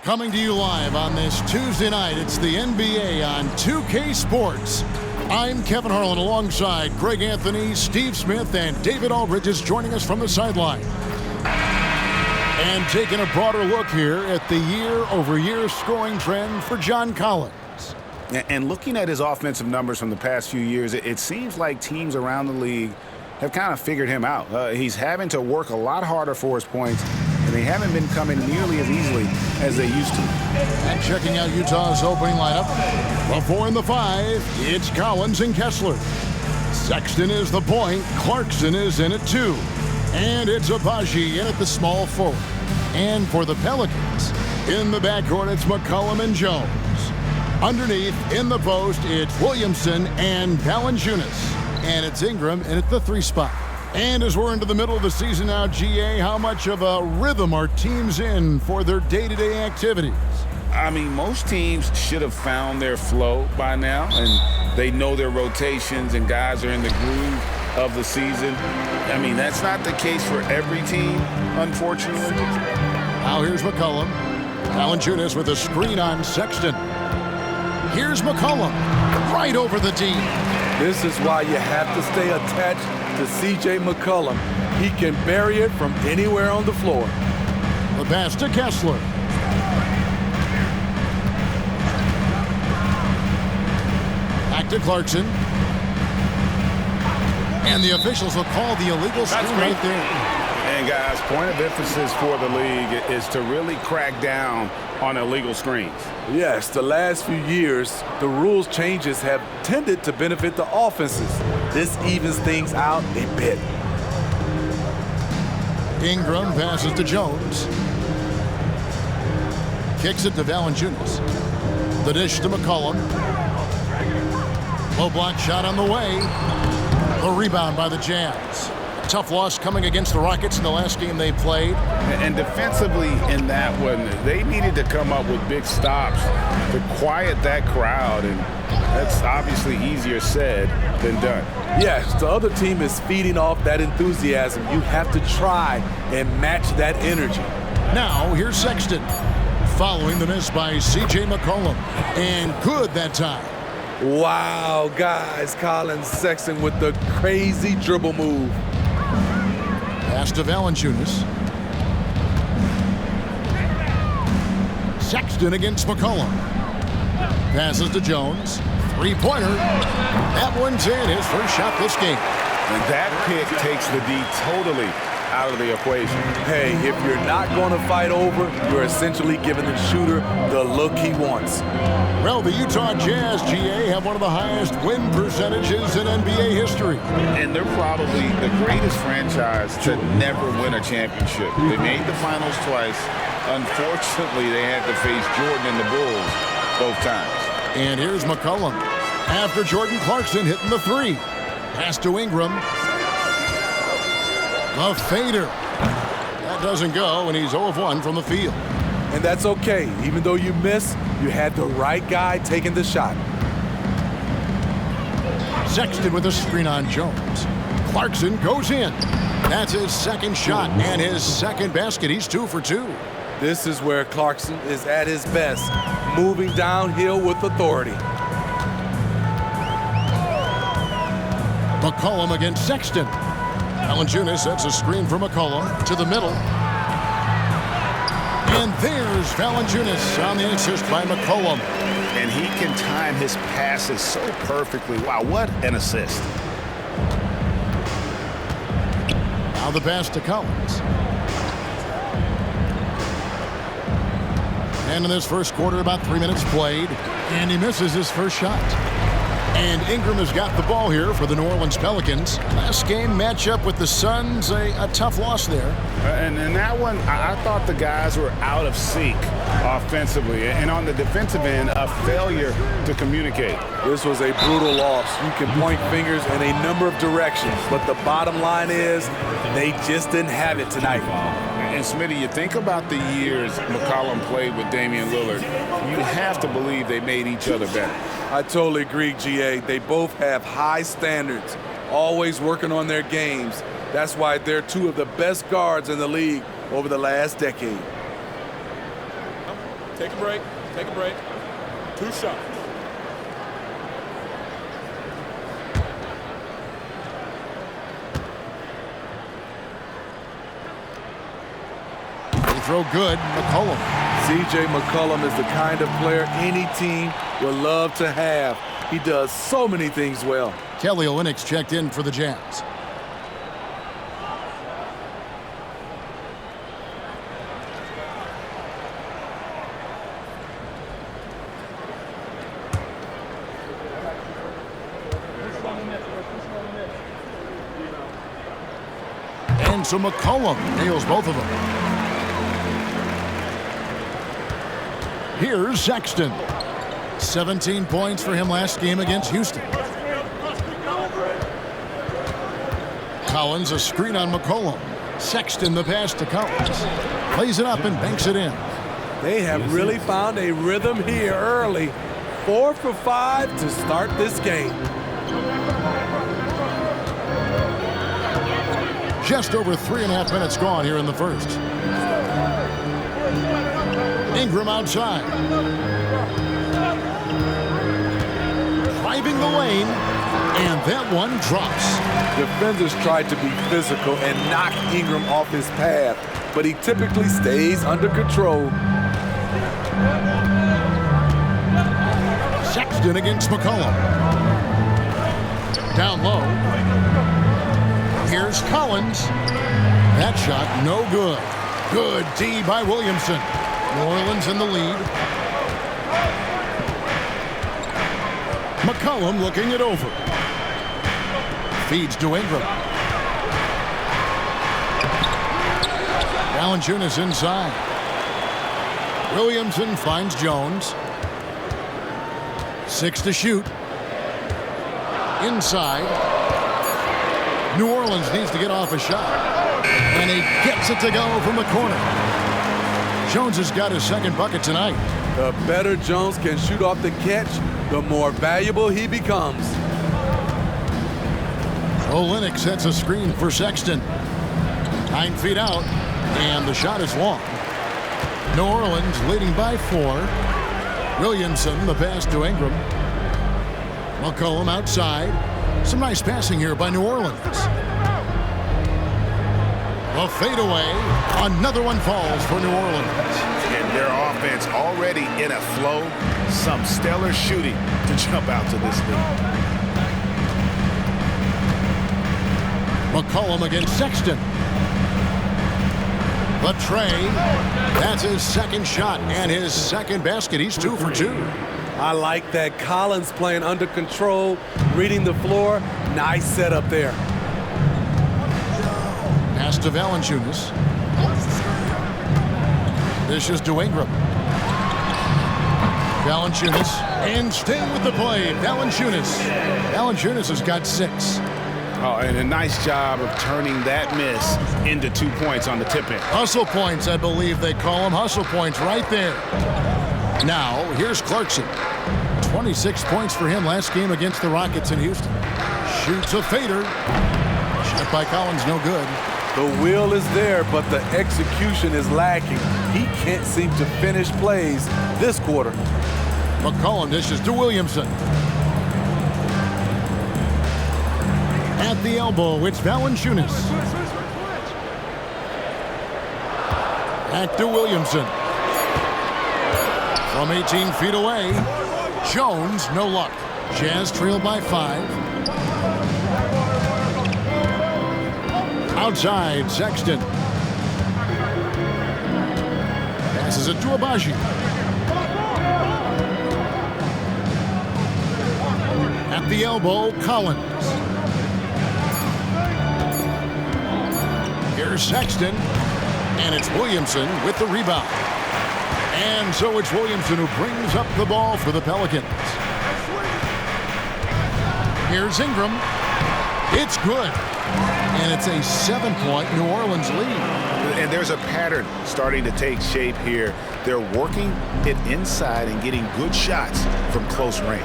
Coming to you live on this Tuesday night, it's the NBA on 2K Sports. I'm Kevin Harlan alongside Greg Anthony, Steve Smith, and David Aldridge is joining us from the sideline. And taking a broader look here at the year-over-year scoring trend for John Collins. And looking at his offensive numbers from the past few years, it seems like teams around the league have kind of figured him out. He's having to work a lot harder for his points, and they haven't been coming nearly as easily as they used to. And checking out Utah's opening lineup, the 4 and the 5, it's Collins and Kessler. Sexton is the point, Clarkson is in at 2. And it's Abaji in at the small forward. And for the Pelicans, in the backcourt, it's McCollum and Jones. Underneath, in the post, it's Williamson and Valanciunas. And it's Ingram in at the 3 spot. And as we're into the middle of the season now, GA, how much of a rhythm are teams in for their day-to-day activities? I mean, most teams should have found their flow by now, and they know their rotations and guys are in the groove of the season. I mean, that's not the case for every team, unfortunately. Now here's McCollum. Valanciunas with a screen on Sexton. Here's McCollum, right over the D. This is why you have to stay attached to C.J. McCollum. He can bury it from anywhere on the floor. The pass to Kessler. Back to Clarkson. And the officials will call the illegal screen right there. And guys, point of emphasis for the league is to really crack down on illegal screens. Yes, the last few years, the rules changes have tended to benefit the offenses. This evens things out a bit. Ingram passes to Jones. Kicks it to Valanciunas. The dish to McCollum. Low block shot on the way. The rebound by the Jazz. Tough loss coming against the Rockets in the last game they played. And defensively in that one, they needed to come up with big stops to quiet that crowd, and that's obviously easier said than done. Yes, the other team is feeding off that enthusiasm. You have to try and match that energy. Now, here's Sexton, following the miss by C.J. McCollum, and good that time. Wow, guys, Collins Sexton with the crazy dribble move. Pass to Valanciunas. Sexton against McCollum. Passes to Jones. Three-pointer. That one's in, his first shot this game. And that pick takes the D totally out of the equation. Hey, if you're not going to fight over, you're essentially giving the shooter the look he wants. Well, the Utah Jazz, GA, have one of the highest win percentages in NBA history. And they're probably the greatest franchise to never win a championship. They made the finals twice. Unfortunately, they had to face Jordan and the Bulls both times. And here's McCollum. After Jordan Clarkson hitting the 3. Pass to Ingram. The fader. That doesn't go, and he's 0 of 1 from the field. And that's okay. Even though you miss, you had the right guy taking the shot. Sexton with a screen on Jones. Clarkson goes in. That's his second shot and his second basket. He's 2 for 2. This is where Clarkson is at his best, moving downhill with authority. McCollum against Sexton. Valanciunas sets a screen for McCollum to the middle. And there's Valanciunas on the assist by McCollum. And he can time his passes so perfectly. Wow, what an assist. Now the pass to Collins. And in this first quarter, about 3 minutes played. And he misses his first shot. And Ingram has got the ball here for the New Orleans Pelicans. Last game matchup with the Suns, a tough loss there. And in that one, I thought the guys were out of sync offensively. And on the defensive end, a failure to communicate. This was a brutal loss. You can point fingers in a number of directions, but the bottom line is they just didn't have it tonight. And Smitty, you think about the years McCollum played with Damian Lillard, you have to believe they made each other better. I totally agree, GA. They both have high standards, always working on their games. That's why they're two of the best guards in the league over the last decade. Take a break. Take a break. 2 shots. They throw good. McCollum. C.J. McCollum is the kind of player any team would love to have. He does so many things well. Kelly Olynyk checked in for the Jazz. And so McCollum nails both of them. Here's Sexton. 17 points for him last game against Houston. Collins a screen on McCollum. Sexton the pass to Collins. Plays it up and banks it in. They have really found a rhythm here early. 4 for 5 to start this game. Just over 3.5 minutes gone here in the first. Ingram outside. Driving the lane, and that one drops. Defenders tried to be physical and knock Ingram off his path, but he typically stays under control. Sexton against McCollum. Down low. Here's Collins. That shot no good. Good D by Williamson. New Orleans in the lead. McCollum looking it over. Feeds to Ingram. Valanciunas inside. Williamson finds Jones. 6 to shoot. Inside. New Orleans needs to get off a shot. And he gets it to go from the corner. Jones has got his second bucket tonight. The better Jones can shoot off the catch, the more valuable he becomes. Olynyk sets a screen for Sexton. 9 feet out, and the shot is long. New Orleans leading by 4. Williamson, the pass to Ingram. McCollum outside. Some nice passing here by New Orleans. A fadeaway. Another one falls for New Orleans. And their offense already in a flow. Some stellar shooting to jump out to this lead. McCollum against Sexton. The tray. That's his second shot and his second basket. He's 2 for 2. I like that. Collins playing under control, reading the floor. Nice setup there. Pass to Valanciunas. This is to Ingram. Valanciunas. And staying with the play, Valanciunas. Valanciunas has got 6. Oh, and a nice job of turning that miss into 2 points on the tip-in. Hustle points, I believe they call them. Hustle points right there. Now, here's Clarkson. 26 points for him last game against the Rockets in Houston. Shoots a fader. Shot by Collins, no good. The will is there, but the execution is lacking. He can't seem to finish plays this quarter. McCollum dishes to Williamson. At the elbow, it's Valanciunas. Back to Williamson. From 18 feet away, Jones, no luck. Jazz trailed by 5. Outside, Sexton. Passes it to Abaji. At the elbow, Collins. Here's Sexton. And it's Williamson with the rebound. And so it's Williamson who brings up the ball for the Pelicans. Here's Ingram. It's good. And it's a 7-point New Orleans lead. And there's a pattern starting to take shape here. They're working it inside and getting good shots from close range.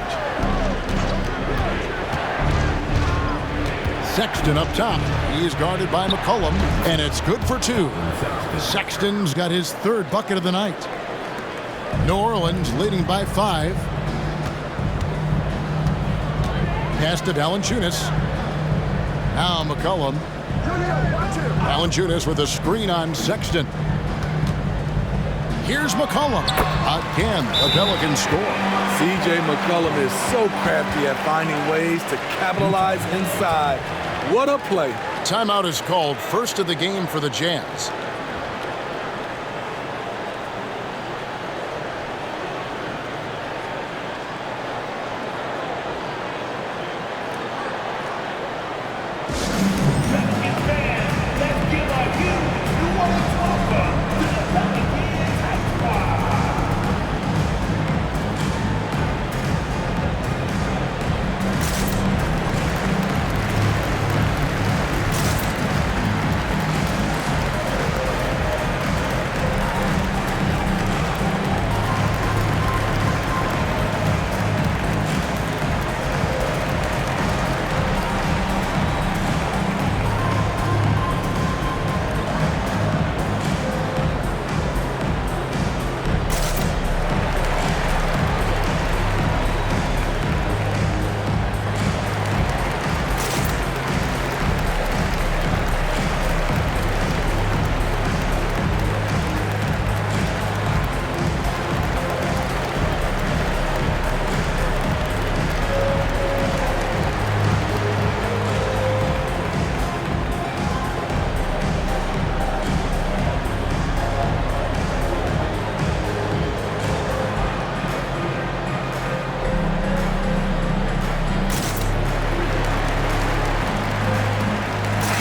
Sexton up top. He's guarded by McCollum, and it's good for 2. Sexton's got his 3rd bucket of the night. New Orleans leading by 5. Pass to Valanciunas. Now McCollum. Valanciunas with a screen on Sexton. Here's McCollum. Again, the Pelicans score. C.J. McCollum is so crafty at finding ways to capitalize inside. What a play. Timeout is called, first of the game for the Jazz.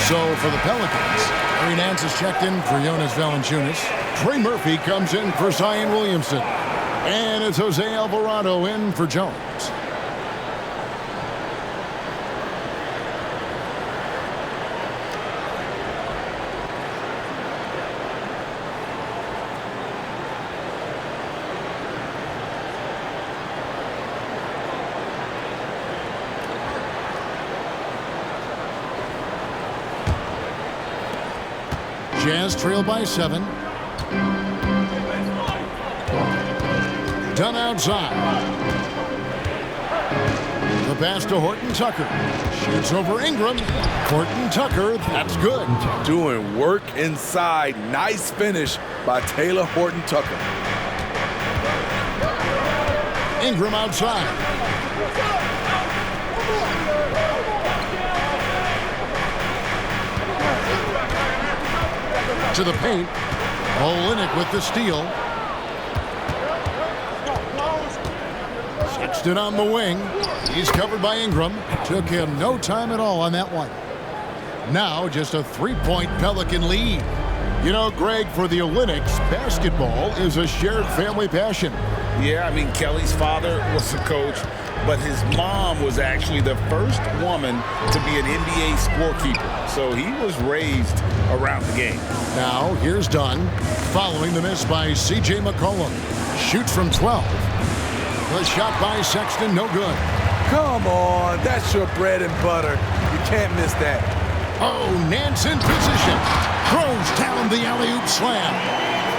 So for the Pelicans, Larry Nance is checked in for Jonas Valanciunas. Trey Murphy comes in for Zion Williamson. And it's Jose Alvarado in for Jones. Jazz trail by 7. Done outside. The pass to Horton Tucker. Shoots over Ingram. Horton Tucker, that's good. Doing work inside. Nice finish by Taylor Horton Tucker. Ingram outside. To the paint. Olynyk with the steal. Sexton on the wing. He's covered by Ingram. Took him no time at all on that one. Now just a 3-point Pelican lead. You know, Greg, for the Olynyks, basketball is a shared family passion. Yeah, I mean, Kelly's father was a coach, but his mom was actually the first woman to be an NBA scorekeeper. So he was raised around the game. Now, here's Dunn, following the miss by C.J. McCollum. Shoots from 12. The shot by Sexton, no good. Come on, that's your bread and butter. You can't miss that. Oh, Nance in position. Throws down the alley-oop slam.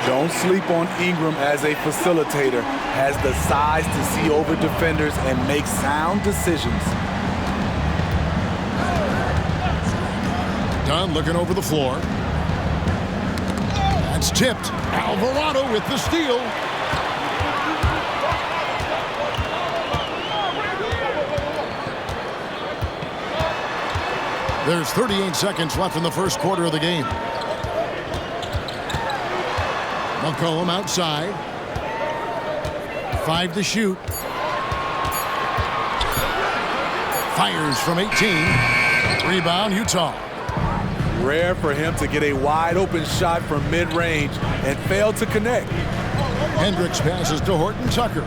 Don't sleep on Ingram as a facilitator. Has the size to see over defenders and make sound decisions. Dunn looking over the floor. That's tipped. Alvarado with the steal. There's 38 seconds left in the first quarter of the game. McCollum outside. 5 to shoot. Fires from 18. Rebound, Utah. Rare for him to get a wide open shot from mid-range and fail to connect. Hendricks passes to Horton Tucker.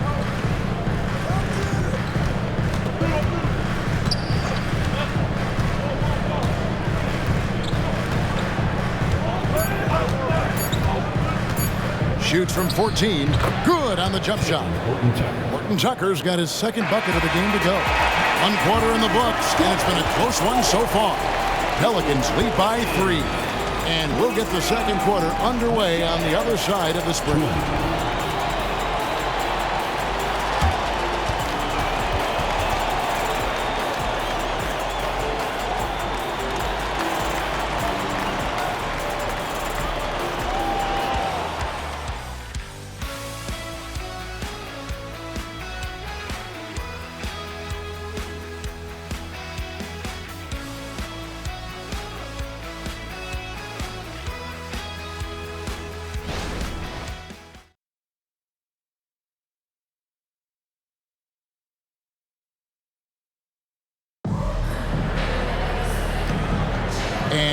Shoots from 14. Good on the jump shot. Horton Tucker's got his second bucket of the game to go. 1 quarter in the books, and it's been a close one so far. Pelicans lead by 3. And we'll get the second quarter underway on the other side of the screen.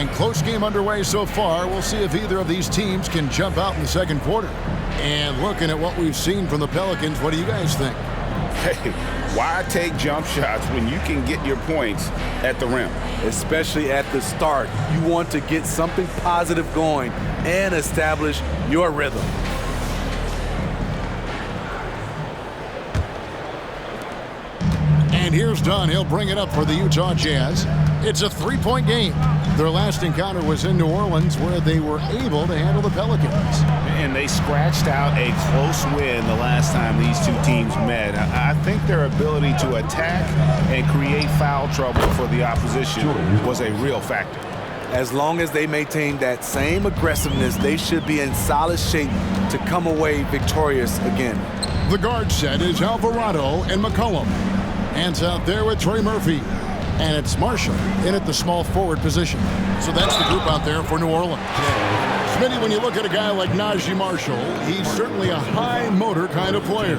And close game underway so far. We'll see if either of these teams can jump out in the second quarter. And looking at what we've seen from the Pelicans, what do you guys think? Hey, why take jump shots when you can get your points at the rim? Especially at the start. You want to get something positive going and establish your rhythm. And here's Dunn. He'll bring it up for the Utah Jazz. It's a three-point game. Their last encounter was in New Orleans, where they were able to handle the Pelicans. And they scratched out a close win the last time these two teams met. I think their ability to attack and create foul trouble for the opposition was a real factor. As long as they maintain that same aggressiveness, they should be in solid shape to come away victorious again. The guard set is Alvarado and McCollum. Hands out there with Trey Murphy. And it's Marshall in at the small forward position. So that's the group out there for New Orleans. Smitty, when you look at a guy like Najee Marshall, he's certainly a high motor kind of player.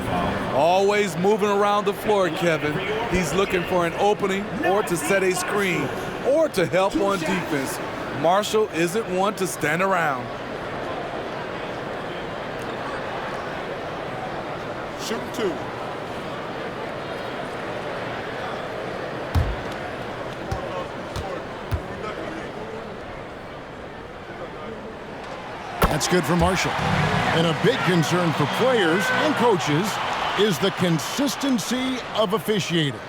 Always moving around the floor, Kevin. He's looking for an opening or to set a screen or to help on defense. Marshall isn't one to stand around. Shoot two. That's good for Marshall. And a big concern for players and coaches is the consistency of officiating.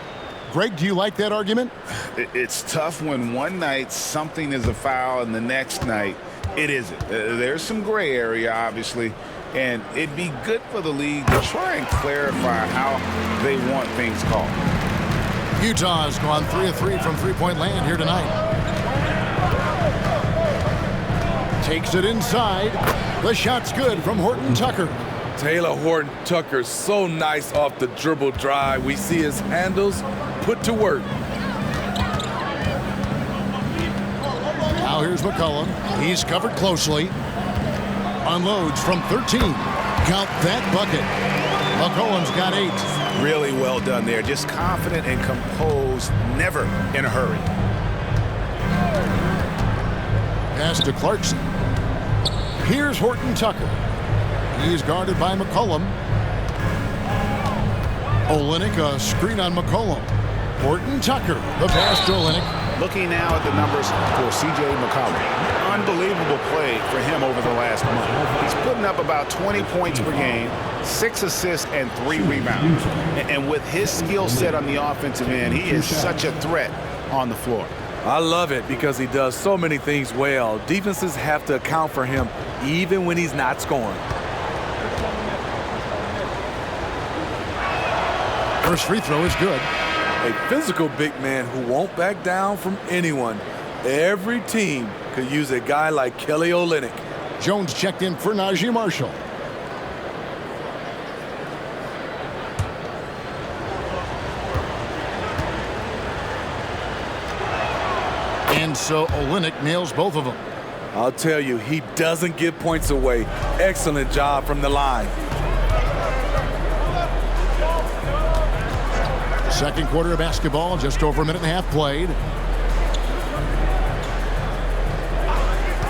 Greg, do you like that argument? It's tough when one night something is a foul and the next night it isn't. There's some gray area, obviously, and it'd be good for the league to try and clarify how they want things called. Utah has gone 3 of 3 from three-point land here tonight. Takes it inside. The shot's good from Horton Tucker. Taylor Horton Tucker, so nice off the dribble drive. We see his handles put to work. Now here's McCollum. He's covered closely. Unloads from 13. Count that bucket. McCollum's got 8. Really well done there. Just confident and composed, never in a hurry. Pass to Clarkson. Here's Horton Tucker. He's guarded by McCollum. Olynyk, a screen on McCollum. Horton Tucker, the pass to Olynyk. Looking now at the numbers for C.J. McCollum. Unbelievable play for him over the last month. He's putting up about 20 points per game, 6 assists, and 3 rebounds. And with his skill set on the offensive end, he is such a threat on the floor. I love it because he does so many things well. Defenses have to account for him even when he's not scoring. First free throw is good. A physical big man who won't back down from anyone. Every team could use a guy like Kelly Olynyk. Jones checked in for Najee Marshall. And so Olynyk nails both of them. I'll tell you, he doesn't give points away. Excellent job from the line. Second quarter of basketball, just over a minute and a half played.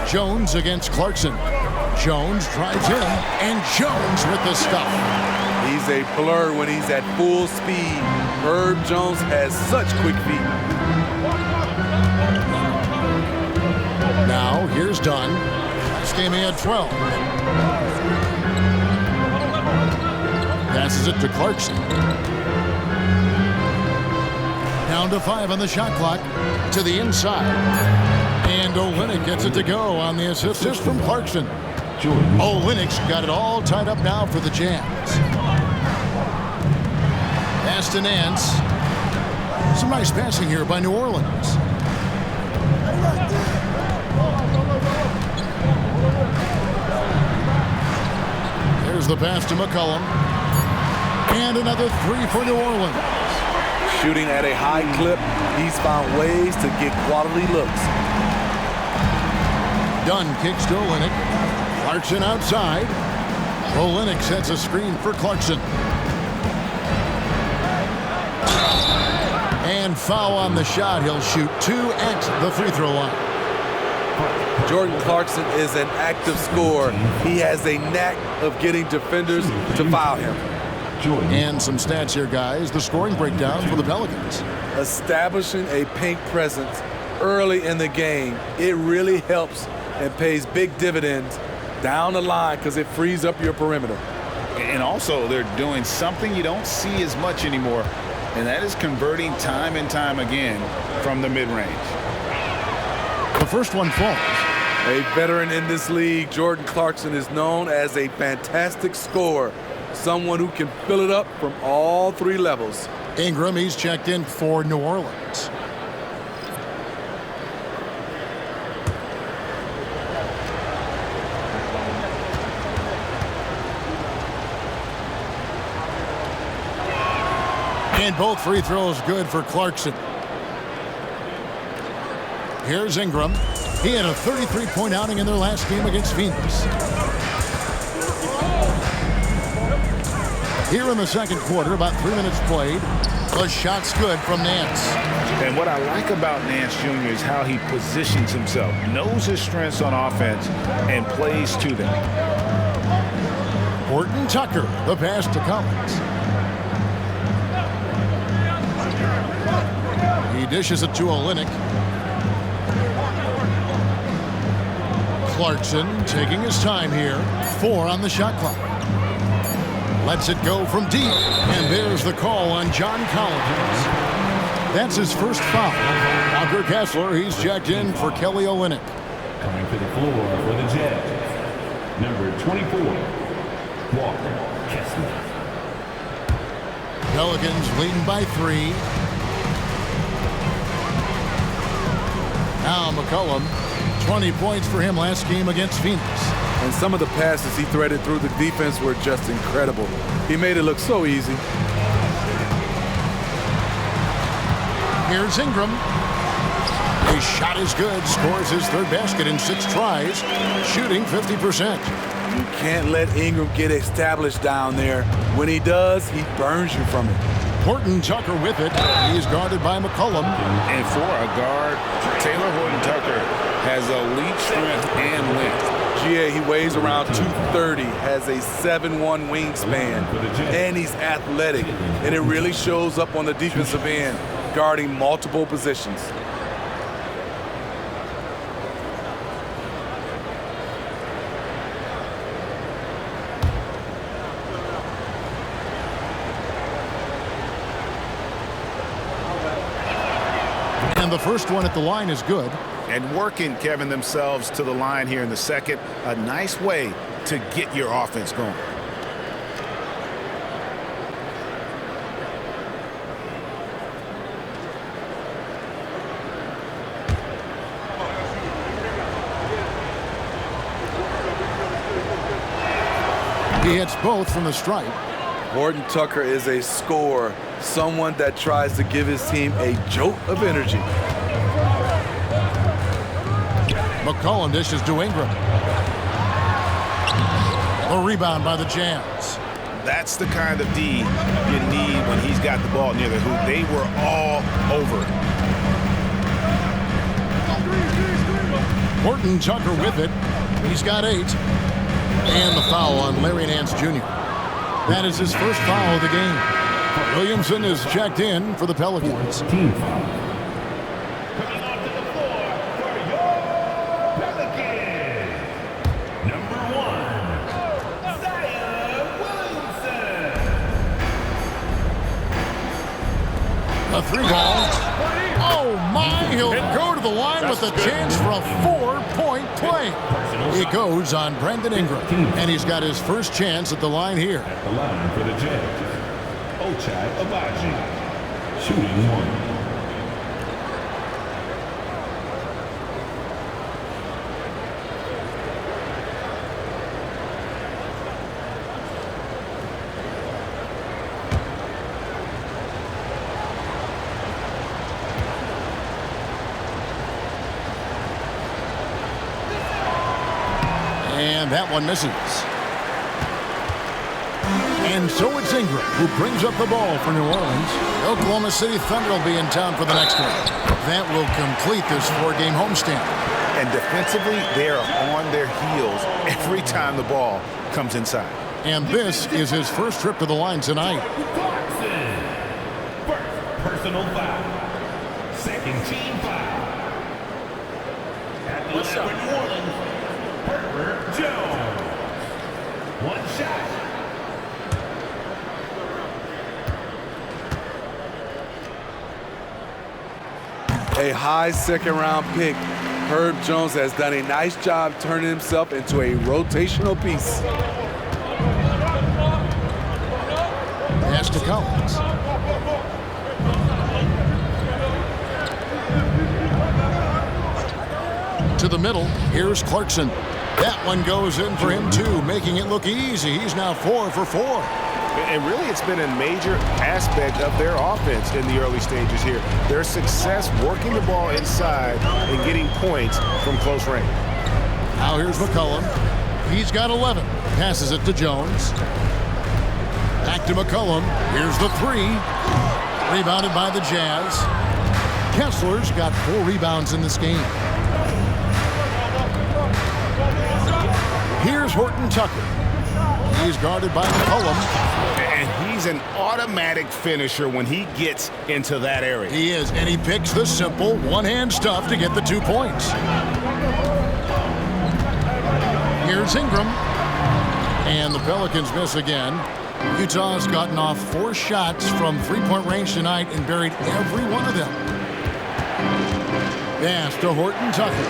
Jones against Clarkson. Jones drives in, and Jones with the stuff. He's a blur when he's at full speed. Herb Jones has such quick feet. Now, here's Dunn. This game he had 12. Passes it to Clarkson. Down to 5 on the shot clock. To the inside. And Olynyk gets it to go on the assist from Clarkson. Olynyk's got it all tied up now for the Jazz. Pass to Nance. Some nice passing here by New Orleans. There's the pass to McCollum. And another 3 for New Orleans. Shooting at a high clip, he's found ways to get quality looks. Dunn kicks to Olynyk. Clarkson outside. Olynyk sets a screen for Clarkson. And foul on the shot. He'll shoot 2 at the free throw line. Jordan Clarkson is an active scorer. He has a knack of getting defenders to foul him. And some stats here, guys. The scoring breakdown for the Pelicans. Establishing a paint presence early in the game, it really helps and pays big dividends down the line because it frees up your perimeter. And also, they're doing something you don't see as much anymore, and that is converting time and time again from the mid-range. The first one falls. A veteran in this league, Jordan Clarkson is known as a fantastic scorer, someone who can fill it up from all three levels. Ingram, he's checked in for New Orleans. And both free throws good for Clarkson. Here's Ingram. He had a 33-point outing in their last game against Phoenix. Here in the second quarter, about 3 minutes played. The shot's good from Nance. And what I like about Nance Jr. is how he positions himself, knows his strengths on offense, and plays to them. Horton Tucker, the pass to Collins. He dishes it to Olynyk. Clarkson taking his time here. 4 on the shot clock. Lets it go from deep. And there's the call on John Collins. That's his first foul. Walker Kessler, he's checked in for Kelly Olynyk. Coming to the floor for the Jazz, number 24, Walker Kessler. Pelicans leading by 3. Now McCollum, 20 points for him last game against Phoenix. And some of the passes he threaded through the defense were just incredible. He made it look so easy. Here's Ingram. His shot is good. Scores his third basket in 6 tries. Shooting 50%. You can't let Ingram get established down there. When he does, he burns you from it. Horton Tucker with it. He's guarded by McCollum. And for a guard, Taylor Horton Tucker has elite strength and length. GA, he weighs around 230, has a 7'1" wingspan, and he's athletic. And it really shows up on the defensive end, guarding multiple positions. And the first one at the line is good. And working, Kevin, themselves to the line here in the second. A nice way to get your offense going. He hits both from the stripe. Horton Tucker is a scorer, someone that tries to give his team a jolt of energy. McCollum dishes to Ingram. A rebound by the Jazz. That's the kind of D you need when he's got the ball near the hoop. They were all over it. Horton Tucker with it. He's got 8. And the foul on Larry Nance Jr. That is his first foul of the game. Williamson is checked in for the Pelicans. Team foul. A 3-ball. Oh, my. He'll go to the line with a chance for a 4-point play. It goes on Brandon Ingram. And he's got his first chance at the line here. At the line for the Jazz, Ochai Agbaji, shooting 1. And that one misses. And so it's Ingram who brings up the ball for New Orleans. Oklahoma City Thunder will be in town for the next one. That will complete this 4-game homestand. And defensively, they are on their heels every time the ball comes inside. And this is his first trip to the line tonight. First personal foul. Second team foul. At the line for New Orleans, Herbert Jones. One shot. A high second-round pick. Herb Jones has done a nice job turning himself into a rotational piece. Pass to Collins. To the middle. Here's Clarkson. That one goes in for him, too, making it look easy. He's now 4 for 4. And really, it's been a major aspect of their offense in the early stages here. Their success working the ball inside and getting points from close range. Now here's McCollum. He's got 11. Passes it to Jones. Back to McCollum. Here's the 3. Rebounded by the Jazz. Kessler's got 4 rebounds in this game. Here's Horton Tucker. He's guarded by McCollum. And he's an automatic finisher when he gets into that area. He is, and he picks the simple one-hand stuff to get the 2 points. Here's Ingram. And the Pelicans miss again. Utah's gotten off 4 shots from three-point range tonight and buried every one of them. Pass to Horton Tucker.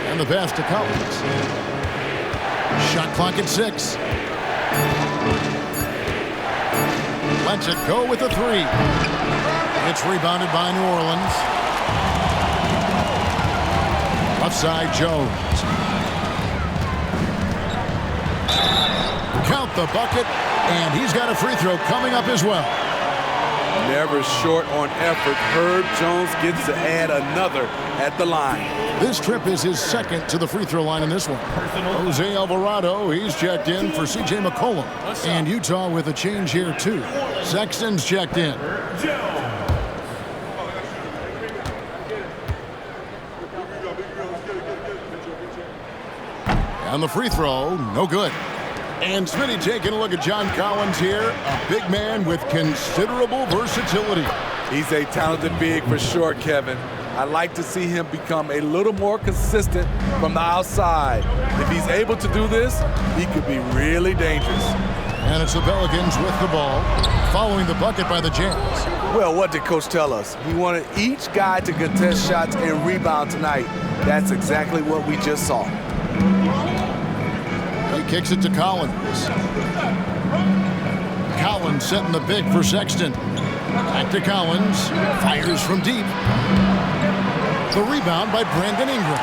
And the pass to Collins. Shot clock at 6. Lets it go with the 3. It's rebounded by New Orleans. Left side, Jones. Count the bucket, and he's got a free throw coming up as well. Never short on effort. Herb Jones gets to add another at the line. This trip is his second to the free throw line in this one. Jose Alvarado, he's checked in for C.J. McCollum. And Utah with a change here, too. Sexton's checked in. And the free throw, no good. And Smitty taking a look at John Collins here, a big man with considerable versatility. He's a talented big for sure, Kevin. I'd like to see him become a little more consistent from the outside. If he's able to do this, he could be really dangerous. And it's the Pelicans with the ball, following the bucket by the Jazz. Well, what did Coach tell us? He wanted each guy to contest shots and rebound tonight. That's exactly what we just saw. He kicks it to Collins. Collins setting the big for Sexton. Back to Collins. Fires from deep. The rebound by Brandon Ingram.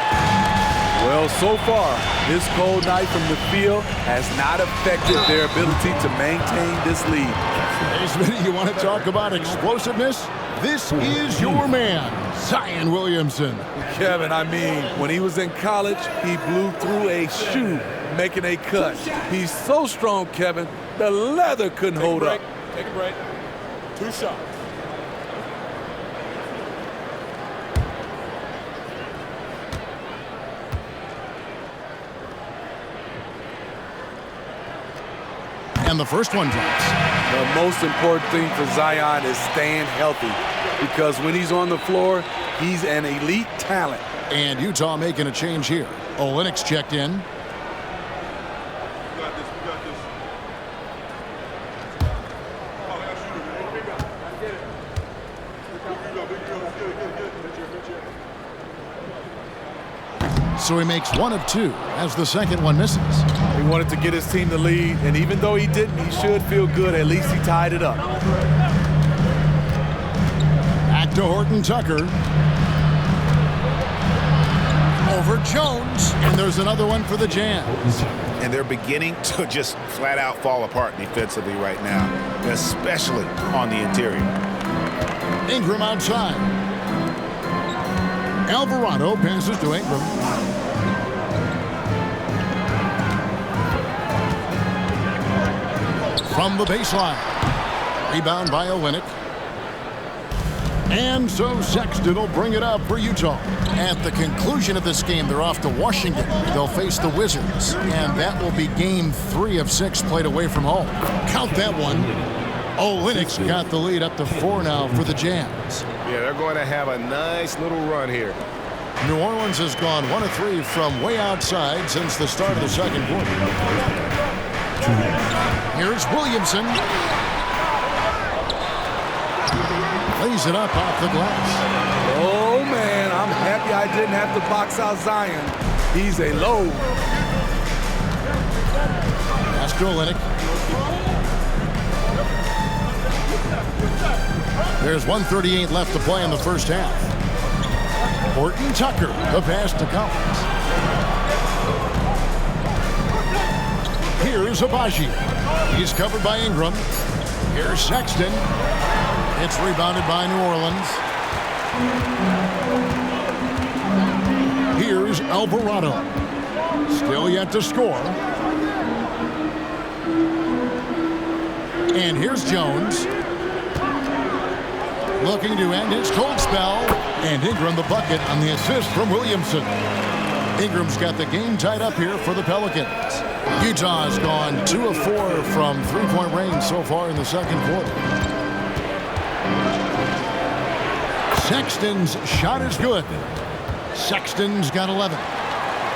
Well, so far, this cold night from the field has not affected their ability to maintain this lead. Hey, Smitty, you want to talk about explosiveness? This is your man, Zion Williamson. Kevin, I mean, when he was in college, he blew through a shoe making a cut. He's so strong, Kevin, the leather couldn't hold up. Take a break. 2 shots. And the first one drops. The most important thing for Zion is staying healthy, because when he's on the floor, he's an elite talent. And Utah making a change here. Olynyk's checked in. So he makes 1 of 2 as the second one misses. He wanted to get his team the lead, and even though he didn't, he should feel good. At least he tied it up. Back to Horton Tucker. Over Jones, and there's another one for the Jazz. And they're beginning to just flat out fall apart defensively right now, especially on the interior. Ingram outside. Alvarado passes to Ingram. From the baseline. Rebound by Olynyk. And so Sexton will bring it up for Utah. At the conclusion of this game, they're off to Washington. They'll face the Wizards, and that will be game 3 of 6 played away from home. Count that one. Olynyk's got the lead up to 4 now for the Jazz. Yeah, they're going to have a nice little run here. New Orleans has gone 1 of 3 from way outside since the start of the second quarter. Here's Williamson. Lays it up off the glass. Oh, man, I'm happy I didn't have to box out Zion. He's a load. Pass to Olynyk. There's 1:38 left to play in the first half. Horton Tucker, the pass to Collins. Here's Abaji. He's covered by Ingram. Here's Sexton. It's rebounded by New Orleans. Here's Alvarado. Still yet to score. And here's Jones. Looking to end his cold spell. And Ingram the bucket on the assist from Williamson. Ingram's got the game tied up here for the Pelicans. Utah has gone 2 of 4 from three-point range so far in the second quarter. Sexton's shot is good. Sexton's got 11.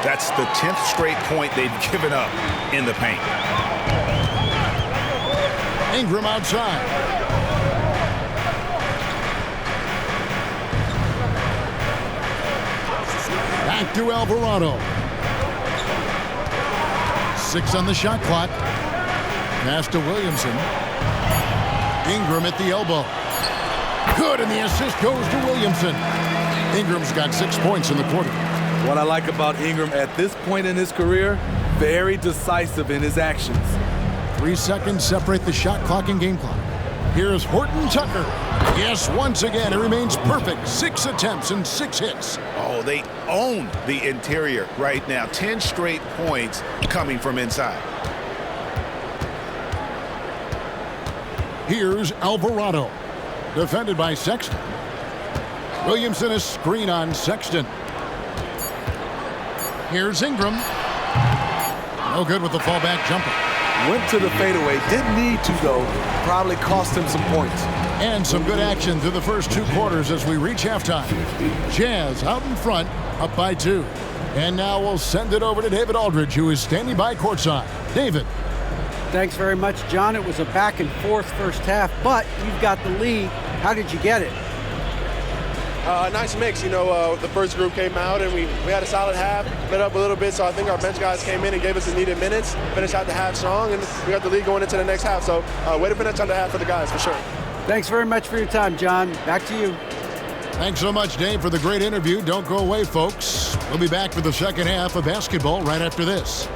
That's the 10th straight point they've given up in the paint. Ingram outside. Back to Alvarado. 6 on the shot clock. Pass to Williamson. Ingram at the elbow. Good, and the assist goes to Williamson. Ingram's got 6 points in the quarter. What I like about Ingram at this point in his career, very decisive in his actions. 3 seconds separate the shot clock and game clock. Here's Horton Tucker. Yes, once again, it remains perfect. 6 attempts and 6 hits. Oh, they own the interior right now. 10 straight points coming from inside. Here's Alvarado. Defended by Sexton. Williamson is screen on Sexton. Here's Ingram. No good with the fallback jumper. Went to the fadeaway. Didn't need to, though. Probably cost him some points. And some good action through the first 2 quarters as we reach halftime. Jazz out in front, up by 2. And now we'll send it over to David Aldridge, who is standing by courtside. David. Thanks very much, John. It was a back and forth first half, but you've got the lead. How did you get it? Nice mix. You know, the first group came out and we had a solid half, lit up a little bit, so I think our bench guys came in and gave us the needed minutes, finished out the half strong, and we got the lead going into the next half. So way to finish on the half for the guys, for sure. Thanks very much for your time, John. Back to you. Thanks so much, Dave, for the great interview. Don't go away, folks. We'll be back for the second half of basketball right after this.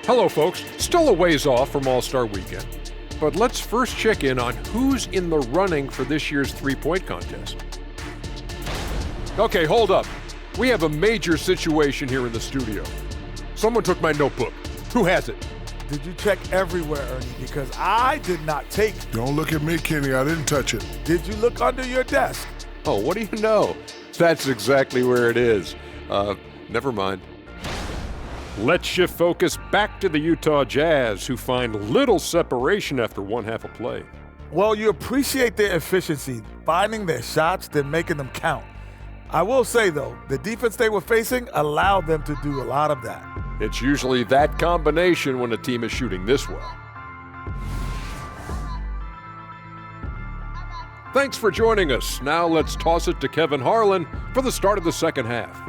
Hello, folks. Still a ways off from All-Star Weekend, but let's first check in on who's in the running for this year's three-point contest. Okay, hold up. We have a major situation here in the studio. Someone took my notebook. Who has it? Did you check everywhere, Ernie? Because I did not take it. Don't look at me, Kenny. I didn't touch it. Did you look under your desk? Oh, what do you know? That's exactly where it is. Never mind. Let's shift focus back to the Utah Jazz, who find little separation after one half of play. Well, you appreciate their efficiency, finding their shots, then making them count. I will say, though, the defense they were facing allowed them to do a lot of that. It's usually that combination when a team is shooting this well. Thanks for joining us. Now let's toss it to Kevin Harlan for the start of the second half.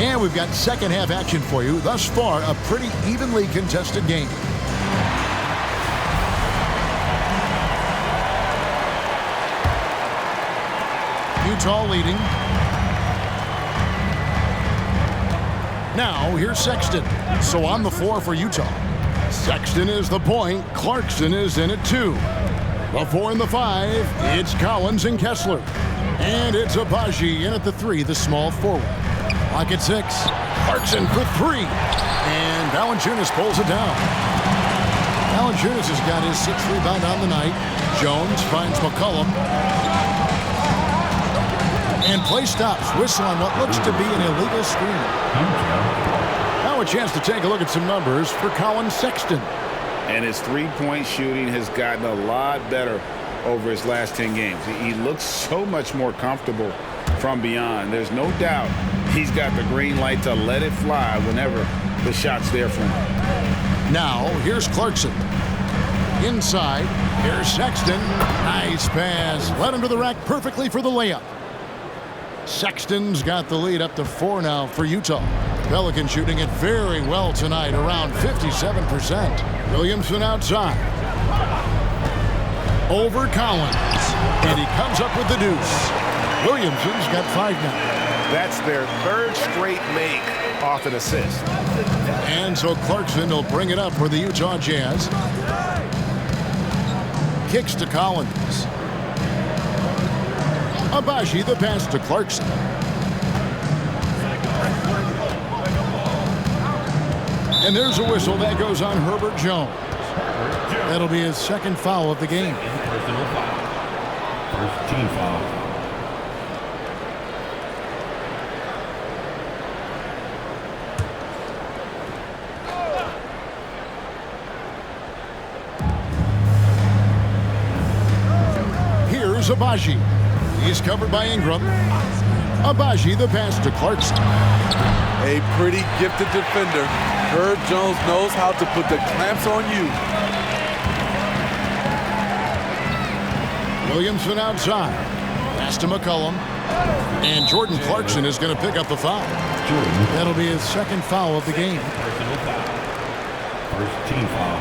And we've got second half action for you. Thus far, a pretty evenly contested game. Utah leading. Now, here's Sexton. So on the floor for Utah. Sexton is the point. Clarkson is in at 2. The 4 and the 5, it's Collins and Kessler. And it's Abaji in at the 3, the small forward. Lock at 6. Clarkson for 3. And Valanciunas pulls it down. Valanciunas has got his 6th rebound on the night. Jones finds McCollum. And play stops. Whistle on what looks to be an illegal screen. Now a chance to take a look at some numbers for Colin Sexton. And his three-point shooting has gotten a lot better over his last 10 games. He looks so much more comfortable from beyond. There's no doubt he's got the green light to let it fly whenever the shot's there for him. Now, here's Clarkson. Inside, here's Sexton. Nice pass. Led him to the rack perfectly for the layup. Sexton's got the lead up to 4 now for Utah. Pelicans shooting it very well tonight, around 57%. Williamson outside. Over Collins. And he comes up with the deuce. Williamson's got 5 now. That's their 3rd straight make off an assist. And so Clarkson will bring it up for the Utah Jazz. Kicks to Collins. Abaji the pass to Clarkson. And there's a whistle that goes on Herbert Jones. That'll be his 2nd foul of the game. Personal foul. First team foul. Here's Abaji. He's covered by Ingram. Abaji the pass to Clarkson. A pretty gifted defender. Herb Jones knows how to put the clamps on you. Williamson outside. Pass to McCollum. And Jordan Clarkson is going to pick up a foul. That'll be his 2nd foul of the game. Personal foul. First team foul.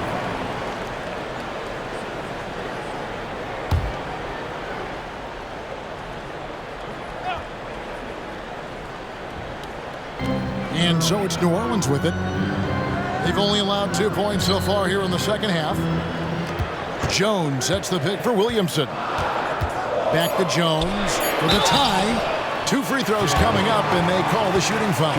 And so it's New Orleans with it. They've only allowed 2 points so far here in the 2nd half. Jones sets the pick for Williamson. Back to Jones for the tie. 2 free throws coming up, and they call the shooting foul.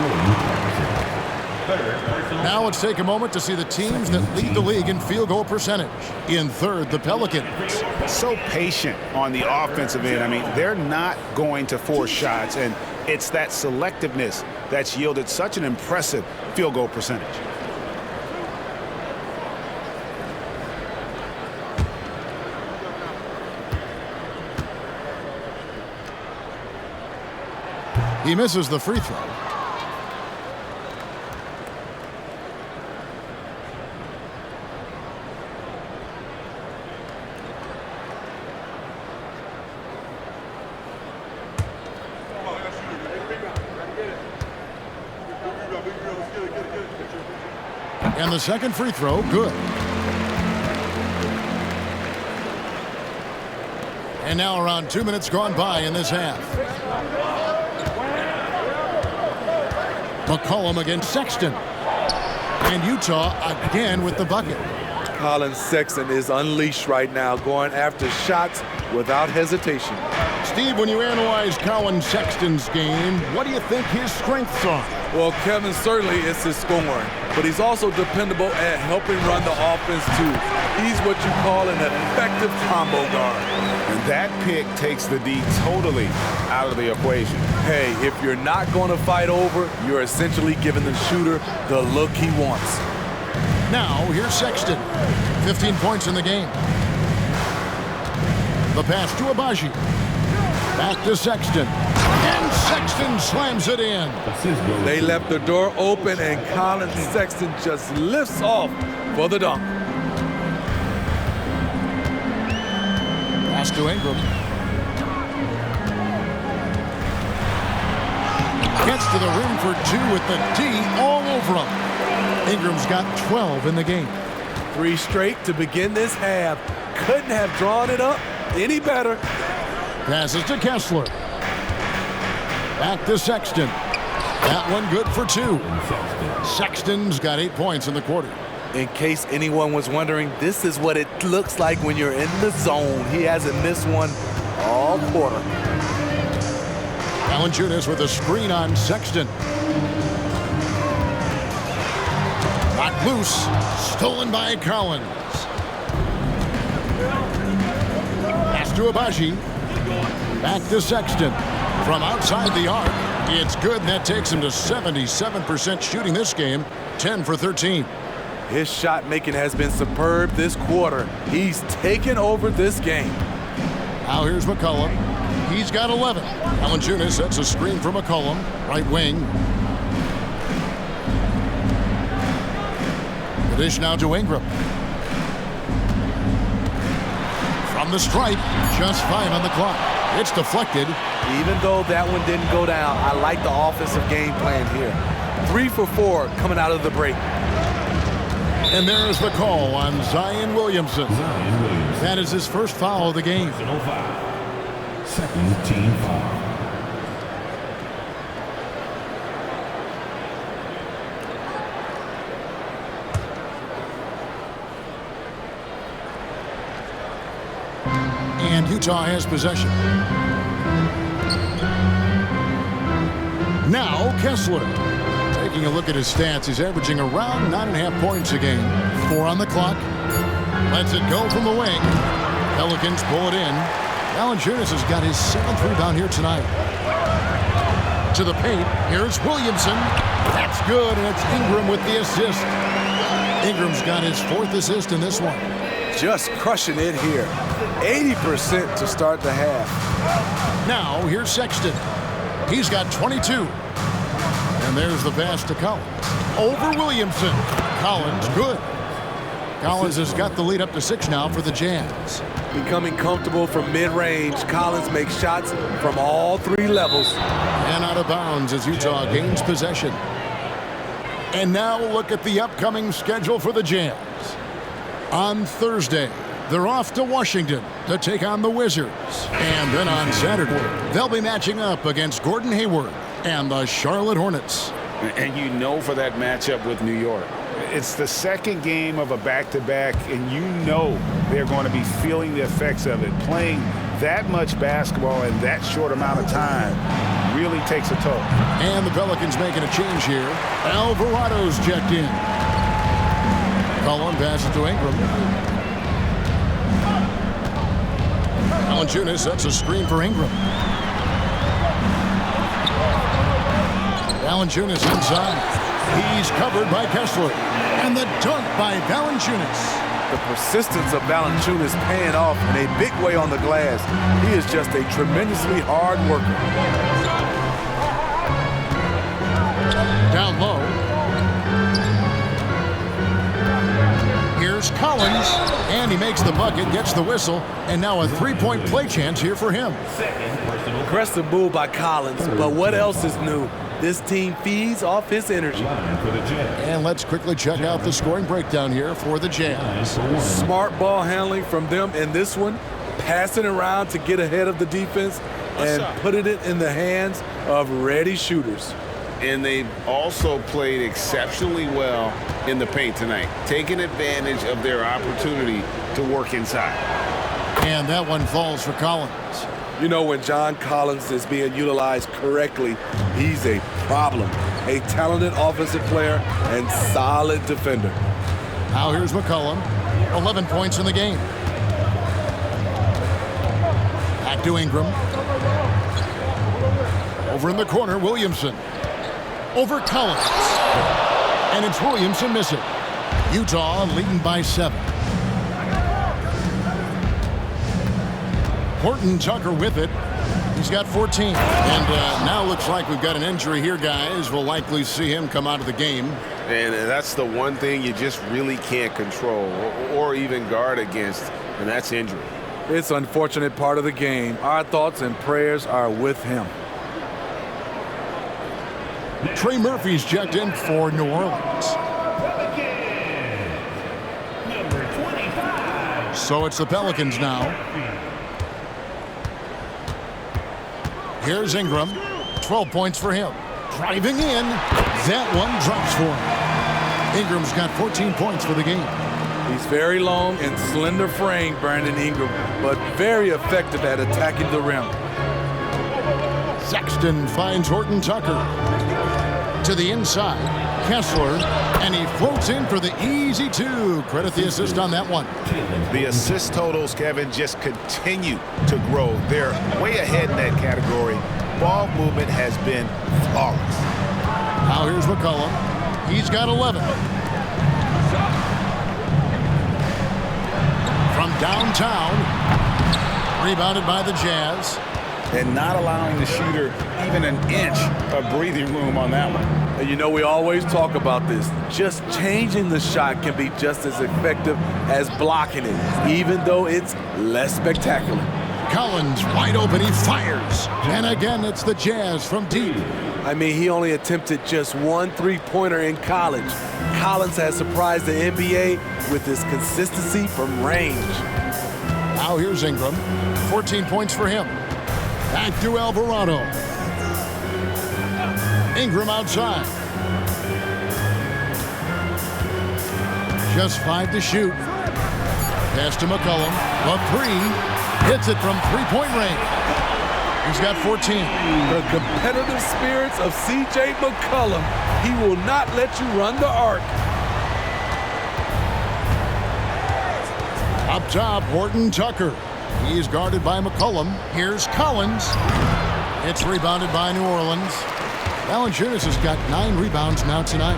Now let's take a moment to see the teams that lead the league in field goal percentage. In 3rd, the Pelicans. So patient on the offensive end. I mean, they're not going to force shots, and it's that selectiveness that's yielded such an impressive field goal percentage. He misses the free throw. And the 2nd free throw, good. And now around 2 minutes gone by in this half. McCollum against Sexton. And Utah again with the bucket. Colin Sexton is unleashed right now, going after shots without hesitation. Steve, when you analyze Colin Sexton's game, what do you think his strengths are? Well, Kevin, certainly it's his scoring, but he's also dependable at helping run the offense too. He's what you call an effective combo guard. And that pick takes the D totally out of the equation. Hey, if you're not going to fight over, you're essentially giving the shooter the look he wants. Now, here's Sexton. 15 points in the game. The pass to Abaji. Back to Sexton. And Sexton slams it in. They left the door open, and Colin Sexton just lifts off for the dunk. Pass to Ingram. Gets to the rim for 2 with the D all over him. Ingram's got 12 in the game. 3 straight to begin this half. Couldn't have drawn it up any better. Passes to Kessler. Back to Sexton. That one good for 2. Sexton's got 8 points in the quarter. In case anyone was wondering, this is what it looks like when you're in the zone. He hasn't missed one all quarter. Valanciunas with a screen on Sexton. Knocked loose. Stolen by Collins. Pass to Abaji. Back to Sexton. From outside the arc. It's good, and that takes him to 77% shooting this game. 10 for 13. His shot making has been superb this quarter. He's taken over this game. Now here's McCollum. He's got 11. Valanciunas sets a screen for McCollum. Right wing. The dish now to Ingram. From the stripe, just 5 on the clock. It's deflected. Even though that one didn't go down, I like the offensive game plan here. 3 for 4 coming out of the break. And there's the call on Zion Williamson. That is his first foul of the game. Second team foul. And Utah has possession. Now Kessler. Taking a look at his stats, he's averaging around 9.5 points a game. 4 on the clock. Lets it go from the wing. Pelicans pull it in. Valanciunas has got his 7th rebound here tonight. To the paint. Here's Williamson. That's good, and it's Ingram with the assist. Ingram's got his 4th assist in this one. Just crushing it here. 80% to start the half. Now here's Sexton. He's got 22. And there's the pass to Collins. Over Williamson. Collins, good. Collins has got the lead up to 6 now for the Jazz. Becoming comfortable from mid-range. Collins makes shots from all 3 levels. And out of bounds as Utah gains possession. And now we'll look at the upcoming schedule for the Jazz. On Thursday, they're off to Washington to take on the Wizards. And then on Saturday, they'll be matching up against Gordon Hayward and the Charlotte Hornets. And you know for that matchup with New York, it's the second game of a back-to-back, and you know they're going to be feeling the effects of it. Playing that much basketball in that short amount of time really takes a toll. And the Pelicans making a change here. Alvarado's checked in. Cullen passes to Ingram. Valanciunas sets a screen for Ingram. Valanciunas inside. He's covered by Kessler. And the dunk by Valanciunas. The persistence of Valanciunas paying off in a big way on the glass. He is just a tremendously hard worker. Down low. Here's Collins, and he makes the bucket, gets the whistle, and now a 3-point play chance here for him. Aggressive move by Collins, but what else is new? This team feeds off his energy. And let's quickly check out the scoring breakdown here for the Jazz. Smart ball handling from them in this one, passing around to get ahead of the defense and putting it in the hands of ready shooters. And they've also played exceptionally well in the paint tonight, taking advantage of their opportunity to work inside. And that one falls for Collins. You know, when John Collins is being utilized correctly, he's a problem. A talented offensive player and solid defender. Now here's McCollum. 11 points in the game. Back to Ingram. Over in the corner, Williamson. Over Collins. And it's Williamson missing. Utah leading by 7. Horton Tucker with it. He's got 14. And now looks like we've got an injury here, guys. We'll likely see him come out of the game. And that's the one thing you just really can't control or even guard against, and that's injury. It's an unfortunate part of the game. Our thoughts and prayers are with him. Trey Murphy's checked in for New Orleans. So it's the Pelicans now. Here's Ingram. 12 points for him. Driving in. That one drops for him. Ingram's got 14 points for the game. He's very long and slender frame, Brandon Ingram, but very effective at attacking the rim. Sexton finds Horton Tucker. To the inside. Kessler, and he floats in for the easy two. Credit the assist on that one. The assist totals, Kevin, just continue to grow. They're way ahead in that category. Ball movement has been flawless. Now here's McCollum. He's got 11. From downtown, rebounded by the Jazz. And not allowing the shooter even an inch of breathing room on that one. And you know, we always talk about this. Just changing the shot can be just as effective as blocking it, even though it's less spectacular. Collins wide open, he fires. And again, it's the Jazz from deep. I mean, he only attempted just one three-pointer in college. Collins has surprised the NBA with his consistency from range. Now here's Ingram. 14 points for him. Back to Alvarado. Ingram outside. Just 5 to shoot. Pass to McCollum. A three. Hits it from three-point range. He's got 14. The competitive spirits of C.J. McCollum. He will not let you run the arc. Up top, Horton Tucker. He's guarded by McCollum. Here's Collins. It's rebounded by New Orleans. Valanciunas has got 9 rebounds now tonight.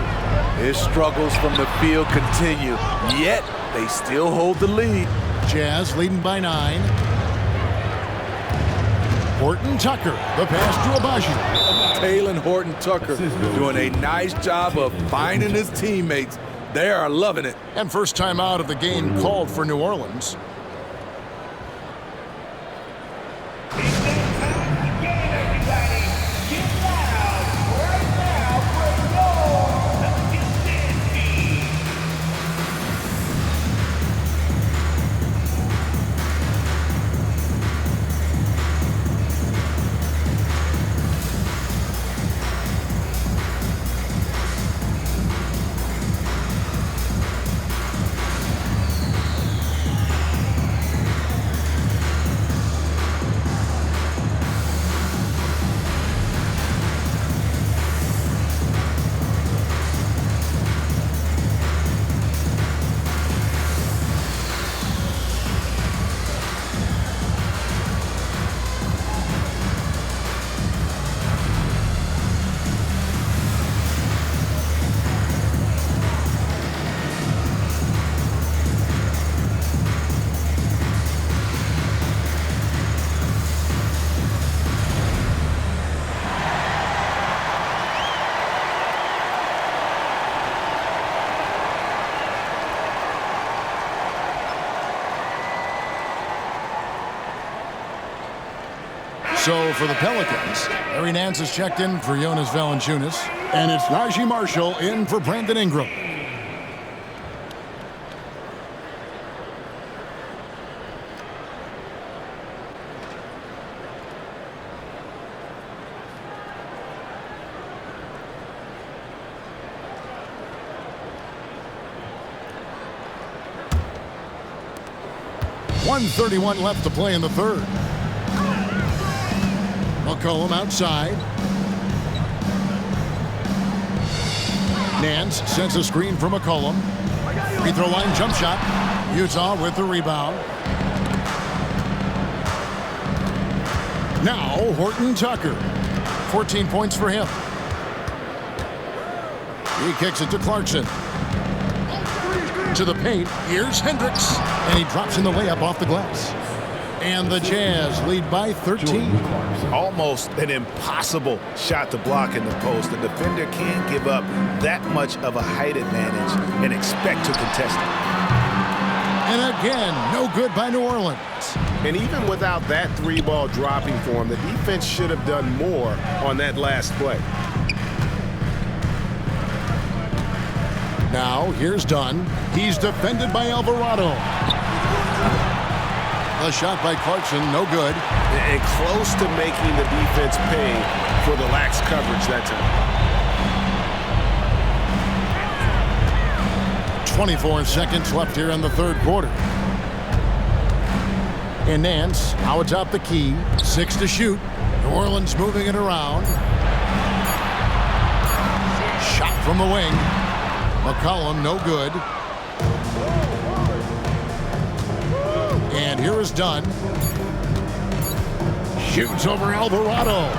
His struggles from the field continue, yet they still hold the lead. Jazz leading by 9. Horton Tucker, the pass to Abaji. Taylor Horton Tucker doing a nice job of finding his teammates. They are loving it. And first time out of the game called for New Orleans. So for the Pelicans, Larry Nance has checked in for Jonas Valanciunas, and it's Najee Marshall in for Brandon Ingram. .131 left to play in the third. McCollum outside. Nance sends a screen for McCollum. Free throw line jump shot. Utah with the rebound. Now Horton Tucker. 14 points for him. He kicks it to Clarkson. To the paint. Here's Hendricks. And he drops in the layup off the glass. And the Jazz lead by 13. Almost an impossible shot to block in the post. The defender can't give up that much of a height advantage and expect to contest it. And again, no good by New Orleans. And even without that three ball dropping for him, the defense should have done more on that last play. Now, Here's Dunn. He's defended by Alvarado. The shot by Clarkson, no good. And close to making the defense pay for the lax coverage that time. 24 seconds left here in the third quarter. And Nance, now atop the key. 6 to shoot. New Orleans moving it around. Shot from the wing. McCollum, no good. And here is Dunn. Shoots over Alvarado.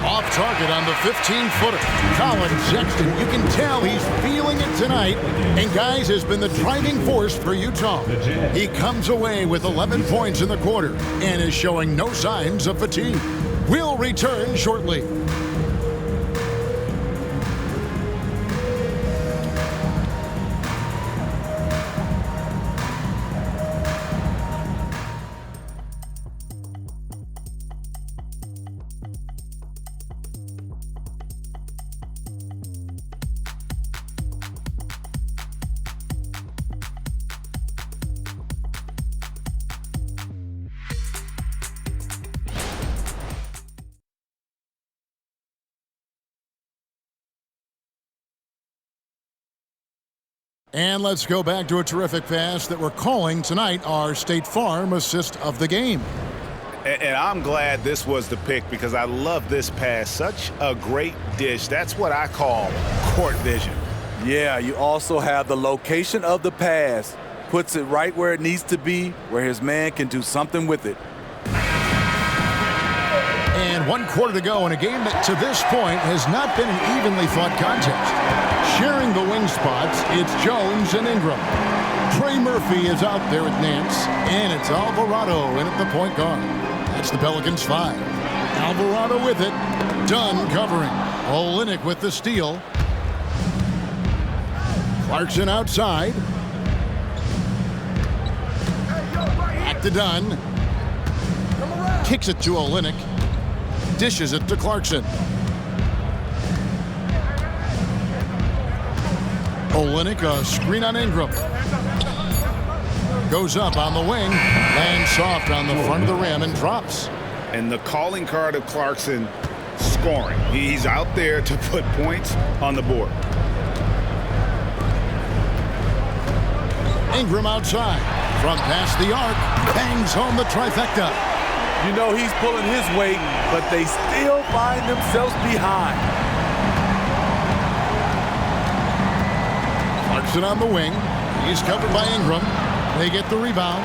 Off target on the 15-footer. Colin Sexton, you can tell he's feeling it tonight. And, guys, has been the driving force for Utah. He comes away with 11 points in the quarter and is showing no signs of fatigue. We'll return shortly. And let's go back to a terrific pass that we're calling tonight our State Farm assist of the game. And I'm glad this was the pick because I love this pass. Such a great dish. That's what I call court vision. Yeah, you also have the location of the pass. Puts it right where it needs to be, where his man can do something with it. And 1 quarter to go in a game that to this point has not been an evenly fought contest. Sharing the wing spots, it's Jones and Ingram. Trey Murphy is out there at Nance, and it's Alvarado in at the point guard. That's the Pelicans 5. Alvarado with it. Dunn covering. Olynyk with the steal. Clarkson outside. Back to Dunn. Kicks it to Olynyk. Dishes it to Clarkson. Olynyk, a screen on Ingram. Goes up on the wing, lands soft on the front of the rim and drops. And the calling card of Clarkson, scoring. He's out there to put points on the board. Ingram outside. From past the arc, bangs home the trifecta. You know he's pulling his weight, but they still find themselves behind. Clarkson on the wing. He's covered by Ingram. They get the rebound.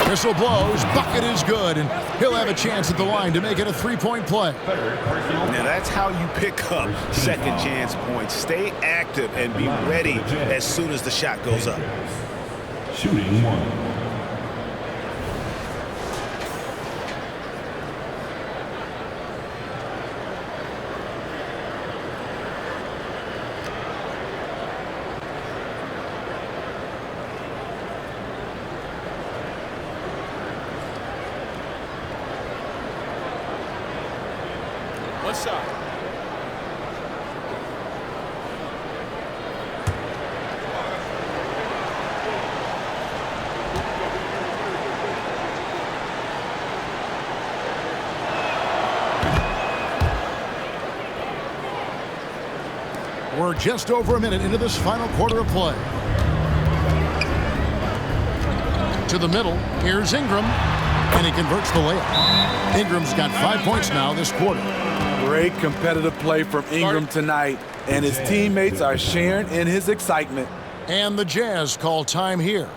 Whistle blows. Bucket is good, and he'll have a chance at the line to make it a three-point play. Now that's how you pick up second chance points. Stay active and be ready as soon as the shot goes up. Shooting 1. One shot. We're just over a minute into this final quarter of play. To the middle, here's Ingram, and he converts the layup. Ingram's got 5 points now this quarter. Great competitive play from Ingram tonight, and his teammates are sharing in his excitement. And the Jazz call time here.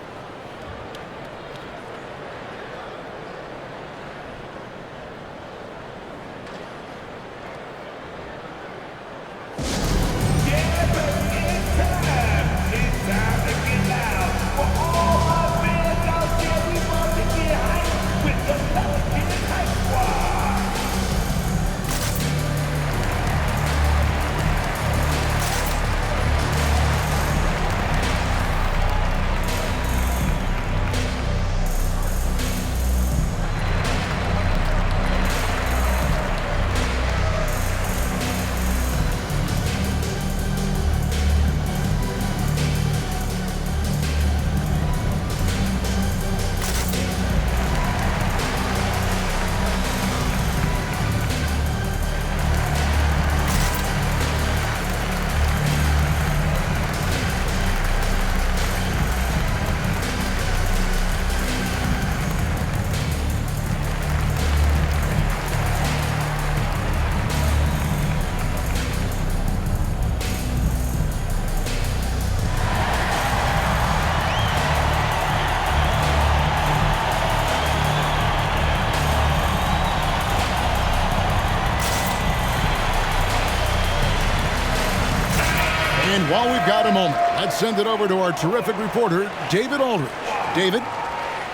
And while we've got a moment, let's send it over to our terrific reporter, David Aldridge. David?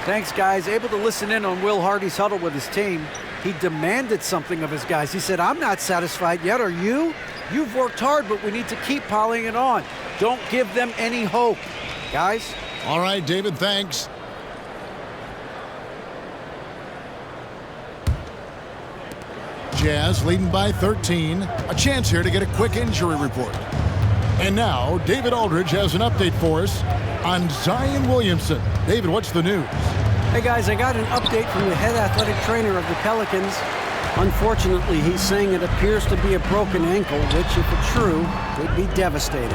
Thanks, guys. Able to listen in on Will Hardy's huddle with his team. He demanded something of his guys. He said, I'm not satisfied yet, are you? You've worked hard, but we need to keep piling it on. Don't give them any hope. Guys? All right, David, thanks. Jazz leading by 13. A chance here to get a quick injury report. And now, David Aldridge has an update for us on Zion Williamson. David, what's the news? Hey, guys, I got an update from the head athletic trainer of the Pelicans. Unfortunately, he's saying it appears to be a broken ankle, which, if it's true, could be devastating.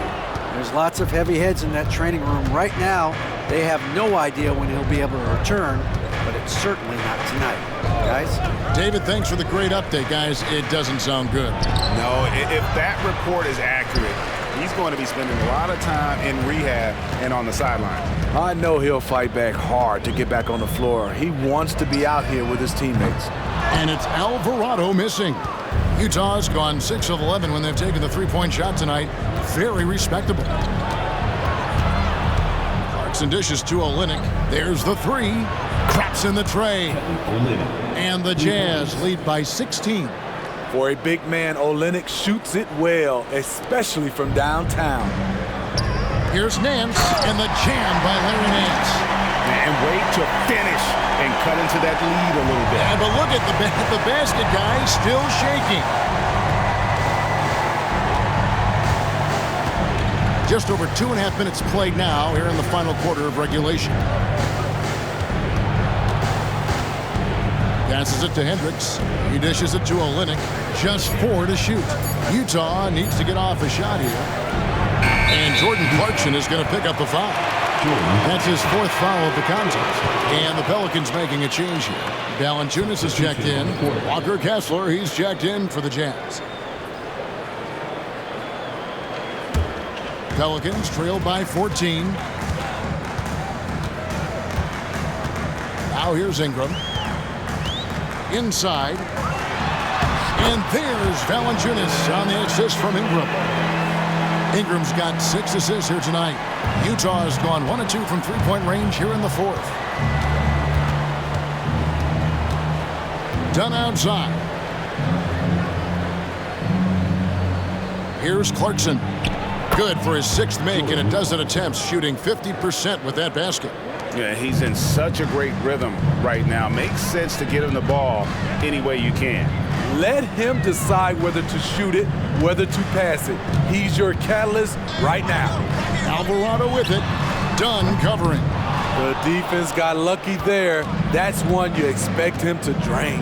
There's lots of heavy heads in that training room right now. They have no idea when he'll be able to return, but it's certainly not tonight. Guys? David, thanks for the great update, guys. It doesn't sound good. No, if that report is accurate, he's going to be spending a lot of time in rehab and on the sideline. I know he'll fight back hard to get back on the floor. He wants to be out here with his teammates. And it's Alvarado missing. Utah's gone 6 of 11 when they've taken the three-point shot tonight. Very respectable. Clarkson dishes to Olynyk. There's the three. Traps in the tray. And the Jazz lead by 16. For a big man, Olynyk shoots it well, especially from downtown. Here's Nance, and the jam by Larry Nance. And wait to finish and cut into that lead a little bit. Yeah, but look at the basket, guys, still shaking. Just over 2.5 minutes played now here in the final quarter of regulation. Passes it to Hendricks. He dishes it to Olynyk. Just 4 to shoot. Utah needs to get off a shot here. And Jordan Clarkson is going to pick up the foul. That's his 4th foul of the contest. And the Pelicans making a change here. Valanciunas is checked in. Walker Kessler, he's checked in for the Jazz. Pelicans trail by 14. Now here's Ingram. Inside. And there's Valanciunas on the assist from Ingram. Ingram's got 6 assists here tonight. Utah has gone 1 of 2 from three-point range here in the 4th. Done outside. Here's Clarkson. Good for his 6th make and a dozen attempts, shooting 50% with that basket. Yeah, he's in such a great rhythm right now. Makes sense to get him the ball any way you can. Let him decide whether to shoot it, whether to pass it. He's your catalyst right now. Alvarado with it. Dunn covering. The defense got lucky there. That's one you expect him to drain.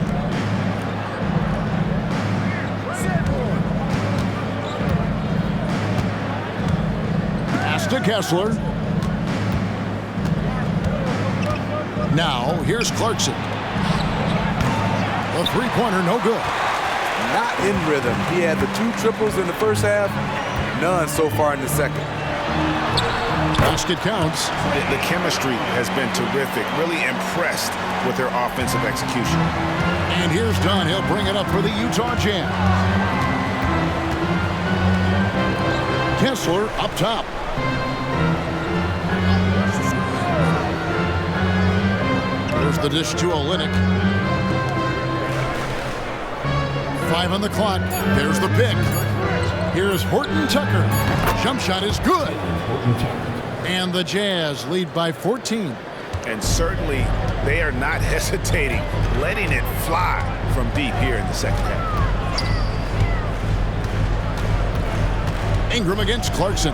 Pass to Kessler. Now, here's Clarkson. The three-pointer, no good. Not in rhythm. He had the 2 triples in the first half, none so far in the second. Basket counts. The chemistry has been terrific. Really impressed with their offensive execution. And here's Dunn. He'll bring it up for the Utah Jazz. Kessler up top. There's the dish to Olynyk. 5 on the clock. There's the pick. Here's Horton Tucker. Jump shot is good. And the Jazz lead by 14. And certainly they are not hesitating, letting it fly from deep here in the second half. Ingram against Clarkson.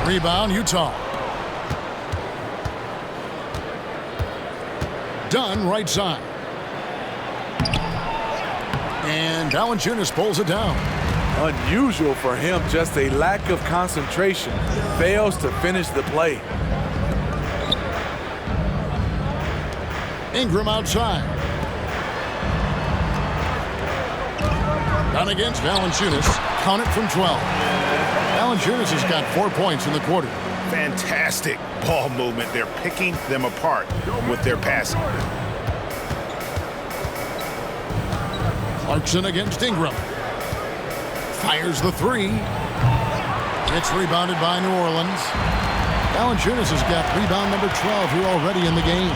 Rebound, Utah. Dunn, right side. And Valanciunas pulls it down. Unusual for him, just a lack of concentration. Fails to finish the play. Ingram outside. Down against Valanciunas. Count it from 12. Valanciunas has got 4 points in the quarter. Fantastic ball movement. They're picking them apart with their passing. Clarkson against Ingram. Fires the three. It's rebounded by New Orleans. Valanciunas has got rebound number 12 here already in the game.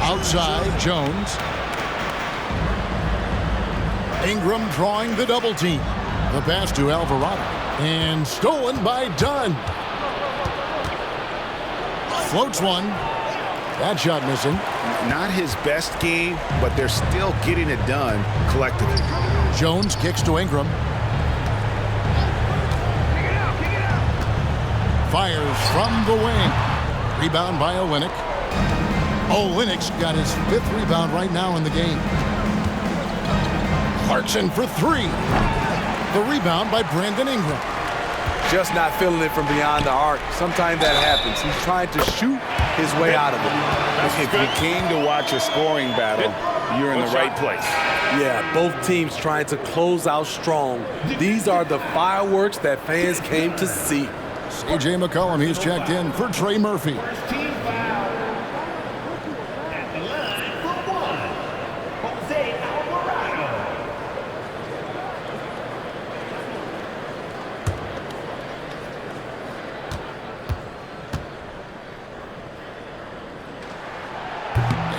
Outside, Jones. Ingram drawing the double team. The pass to Alvarado. And stolen by Dunn. Floats one. That shot missing. Not his best game, but they're still getting it done collectively. Jones kicks to Ingram. Fires from the wing. Rebound by Olynyk. Olynyk's got his 5th rebound right now in the game. Clarkson for 3. The rebound by Brandon Ingram. Just not feeling it from beyond the arc. Sometimes that happens. He's trying to shoot his way out of it. If you came to watch a scoring battle, you're in the right place. Yeah, both teams trying to close out strong. These are the fireworks that fans came to see. C.J. McCollum, he's checked in for Trey Murphy.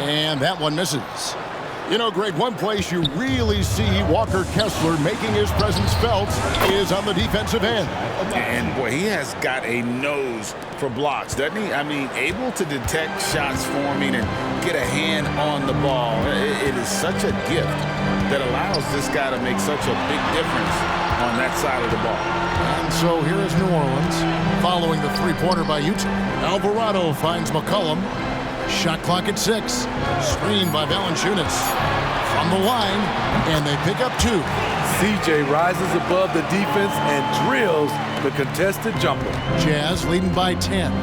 And that one misses. You know, Greg, one place you really see Walker Kessler making his presence felt is on the defensive end. And, boy, he has got a nose for blocks, doesn't he? I mean, able to detect shots forming and get a hand on the ball. It is such a gift that allows this guy to make such a big difference on that side of the ball. And so here is New Orleans following the three-pointer by Utah. Alvarado finds McCollum. Shot clock at 6. Screen by Valanciunas. From the line, and they pick up 2. CJ rises above the defense and drills the contested jumper. Jazz leading by 10.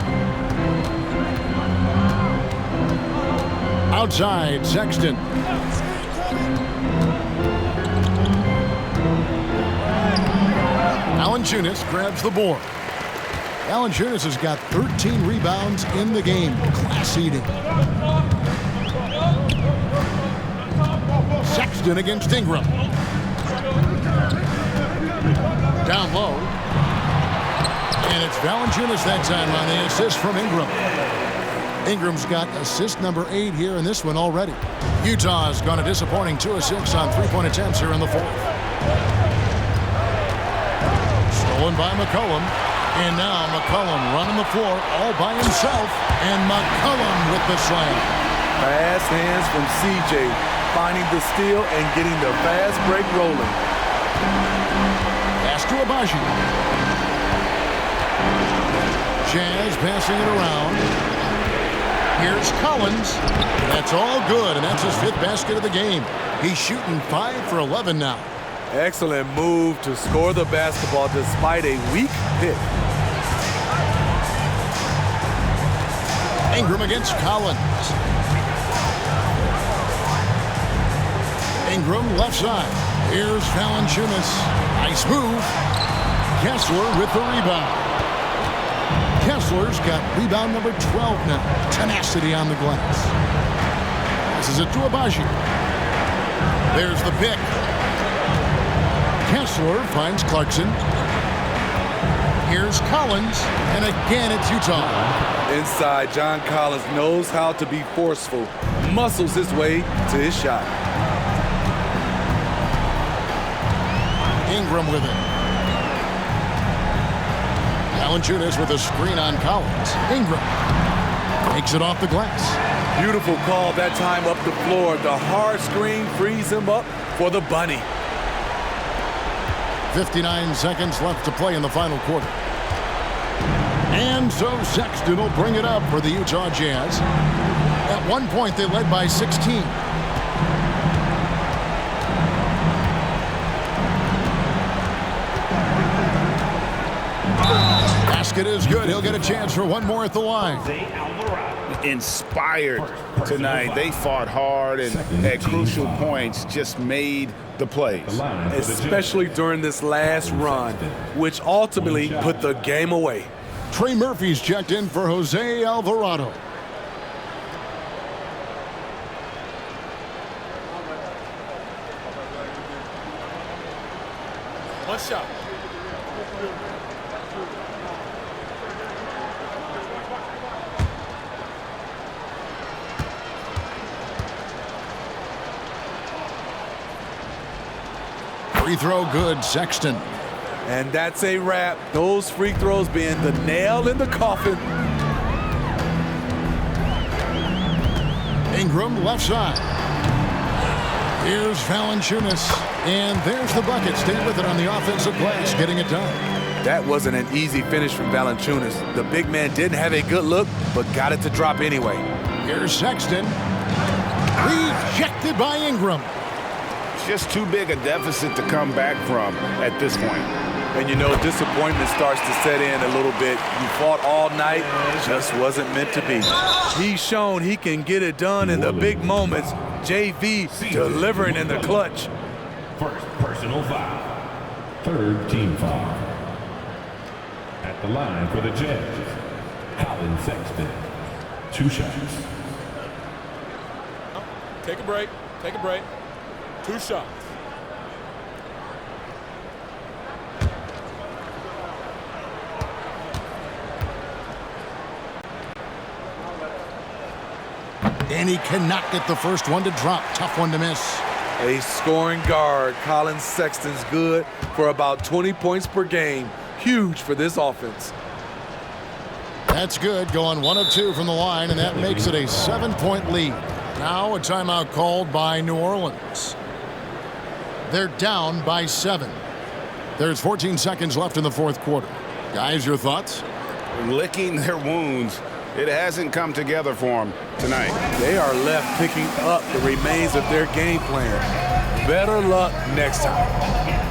Outside, Sexton. Valanciunas grabs the board. Valanciunas has got 13 rebounds in the game. Class eating. Sexton against Ingram. Down low. And it's Valanciunas that time on the assist from Ingram. Ingram's got assist number 8 here in this one already. Utah's gone a disappointing 2 of 6 on three-point attempts here in the 4th. Stolen by McCollum. And now McCollum running the floor all by himself. And McCollum with the slam. Fast hands from CJ, finding the steal and getting the fast break rolling. Pass to Abaji. Jazz passing it around. Here's Collins. That's all good, and that's his 5th basket of the game. He's shooting 5 for 11 now. Excellent move to score the basketball despite a weak pick. Ingram against Collins. Ingram left side. Here's Valanciunas. Nice move. Kessler with the rebound. Kessler's got rebound number 12 now. Tenacity on the glass. Passes it to Abaji. There's the pick. Kessler finds Clarkson. Here's Collins. And again, it's Utah. Inside, John Collins knows how to be forceful. Muscles his way to his shot. Ingram with it. Valanciunas with a screen on Collins. Ingram takes it off the glass. Beautiful call that time up the floor. The hard screen frees him up for the bunny. 59 seconds left to play in the final quarter. And so Sexton will bring it up for the Utah Jazz. At one point, they led by 16. Basket is good. He'll get a chance for one more at the line. Inspired tonight. They fought hard and at crucial points just made the plays. Especially during this last run, which ultimately put the game away. Trey Murphy's checked in for Jose Alvarado. One shot. Free throw good, Sexton. And that's a wrap. Those free throws being the nail in the coffin. Ingram left side. Here's Valanciunas. And there's the bucket. Stay with it on the offensive glass, getting it done. That wasn't an easy finish from Valanciunas. The big man didn't have a good look, but got it to drop anyway. Here's Sexton. Rejected by Ingram. It's just too big a deficit to come back from at this point. And you know, disappointment starts to set in a little bit. You fought all night, just wasn't meant to be. He's shown he can get it done in the big moments. JV delivering in the clutch. First personal foul. Third team foul. At the line for the Jazz, Colin Sexton. 2 shots. Take a break. Take a break. 2 shots. And he cannot get the first one to drop. Tough one to miss. A scoring guard, Colin Sexton's good for about 20 points per game. Huge for this offense. That's good, going 1 of 2 from the line, and that makes it a 7-point lead. Now a timeout called by New Orleans. They're down by 7. There's 14 seconds left in the fourth quarter. Guys, your thoughts? Licking their wounds. It hasn't come together for them tonight. They are left picking up the remains of their game plan. Better luck next time.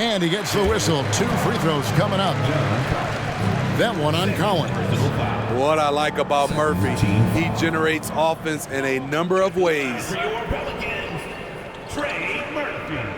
And he gets the whistle. 2 free throws coming up. That one on Collins. What I like about Murphy, he generates offense in a number of ways. For your Pelicans, Trey Murphy.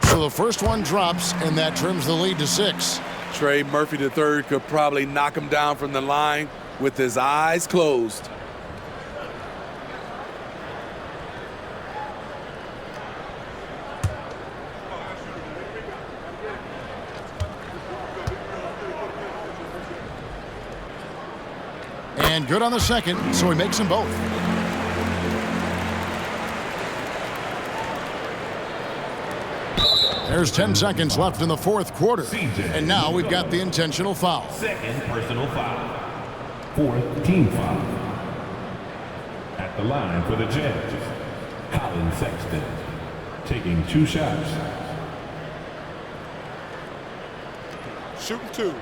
So the first one drops, and that trims the lead to 6. Trey Murphy III could probably knock him down from the line with his eyes closed. And good on the second, so he makes them both. There's 10 seconds left in the fourth quarter. And now we've got the intentional foul. Second personal foul. Fourth team foul. At the line for the Jazz, Colin Sexton, taking 2 shots. Shooting 2.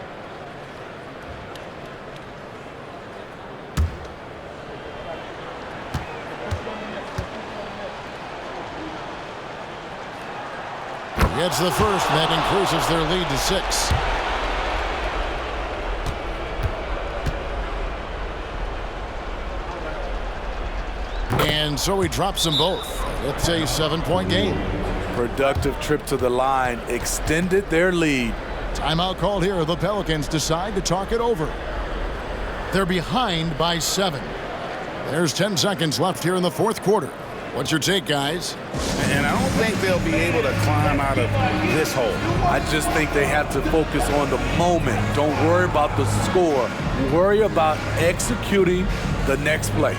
Gets the first, and that increases their lead to 6. And so he drops them both. It's a 7-point game. Productive trip to the line extended their lead. Timeout called here. The Pelicans decide to talk it over. They're behind by 7. There's 10 seconds left here in the 4th quarter. What's your take, guys? And I don't think they'll be able to climb out of this hole. I just think they have to focus on the moment. Don't worry about the score. Worry about executing the next play.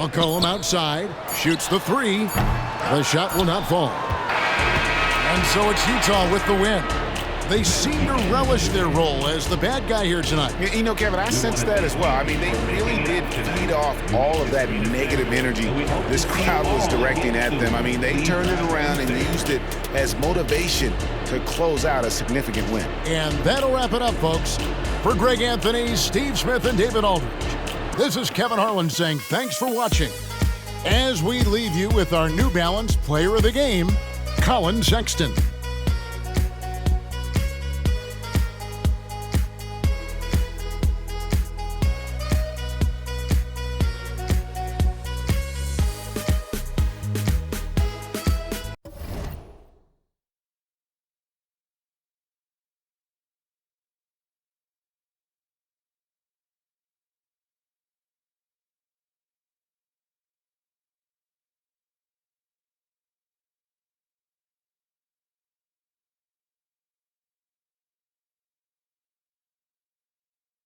McCollum outside, shoots the 3. The shot will not fall. And so it's Utah with the win. They seem to relish their role as the bad guy here tonight. You know, Kevin, I sense that as well. I mean, they really did feed off all of that negative energy this crowd was directing at them. I mean, they turned it around and used it as motivation to close out a significant win. And that'll wrap it up, folks. For Greg Anthony, Steve Smith, and David Aldridge, this is Kevin Harlan saying thanks for watching as we leave you with our New Balance Player of the Game, Colin Sexton.